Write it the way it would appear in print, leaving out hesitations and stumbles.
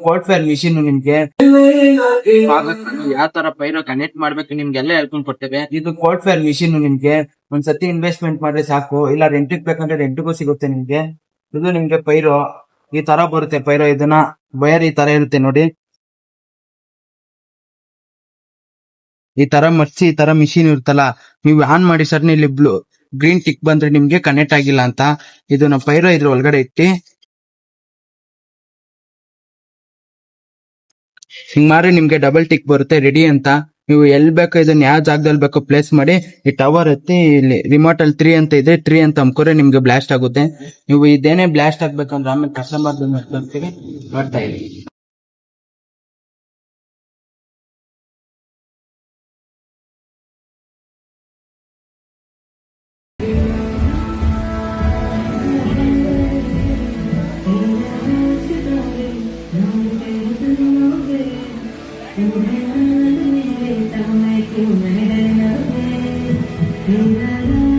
Cold fire machine ನಿಮ್ಗೆ ಯಾವ ತರ ಪೈರೋ ಕನೆಕ್ಟ್ ಮಾಡ್ಬೇಕು ನಿಮ್ಗೆಲ್ಲ ಹೇಳ್ಕೊಂಡ್ ಕೊಡ್ತೇವೆ. ಇದು ಕೋಲ್ಡ್ ಫೈರ್ ಮಿಷಿನ್ ನಿಮ್ಗೆ ಒಂದ್ಸತಿ ಇನ್ವೆಸ್ಟ್ಮೆಂಟ್ ಮಾಡಿದ್ರೆ ಸಾಕು, ಇಲ್ಲ ರೆಂಟಿಗೆ ಬೇಕಂದ್ರೆ ರೆಂಟಿಗೂ ಸಿಗುತ್ತೆ ನಿಮ್ಗೆ. ಇದು ನಿಮ್ಗೆ ಪೈರೋ ಈ ತರ ಬರುತ್ತೆ. ಪೈರೋ ಇದನ್ನ ವೈರ್ ಈ ತರ ಇರುತ್ತೆ ನೋಡಿ, ಈ ತರ ಮರ್ಚಿ ಈ ತರ ಮಿಷಿನ್ ಇರುತ್ತಲ್ಲ, ನೀವು ಆನ್ ಮಾಡಿ ಸರ್ ಇಲ್ಲಿ ಗ್ರೀನ್ ಟಿಕ್ ಬಂದ್ರೆ ನಿಮ್ಗೆ ಕನೆಕ್ಟ್ ಆಗಿಲ್ಲ ಅಂತ. ಇದನ್ನ ಪೈರೋ ಇದ್ರ ಒಳಗಡೆ ಇಟ್ಟು ಹಿಂಗ್ ಮಾರಿ ನಿಮ್ಗೆ ಡಬಲ್ ಟಿಕ್ ಬರುತ್ತೆ ರೆಡಿ ಅಂತ. ನೀವು ಎಲ್ ಬೇಕೋ ಇದನ್ನ ಯಾವ ಜಾಗದಲ್ಲಿ ಬೇಕೋ ಪ್ಲೇಸ್ ಮಾಡಿ ಈ ಟವರ್ ಎತ್ತಿ ಇಲ್ಲಿ ರಿಮೋಟ್ ಅಲ್ಲಿ 3 ಅಂತ ಇದೆ, 3 ಅಂತ ಅಮ್ಕೋರೆ ನಿಮ್ಗೆ ಬ್ಲಾಸ್ಟ್ ಆಗುತ್ತೆ. ನೀವು ಇದೇನೇ ಬ್ಲಾಸ್ಟ್ ಆಗ್ಬೇಕಂದ್ರೆ ಆಮೇಲೆ ಕಸ್ಟಮರ್ ನೋಡ್ತಾ ಇರಿ. Thank you.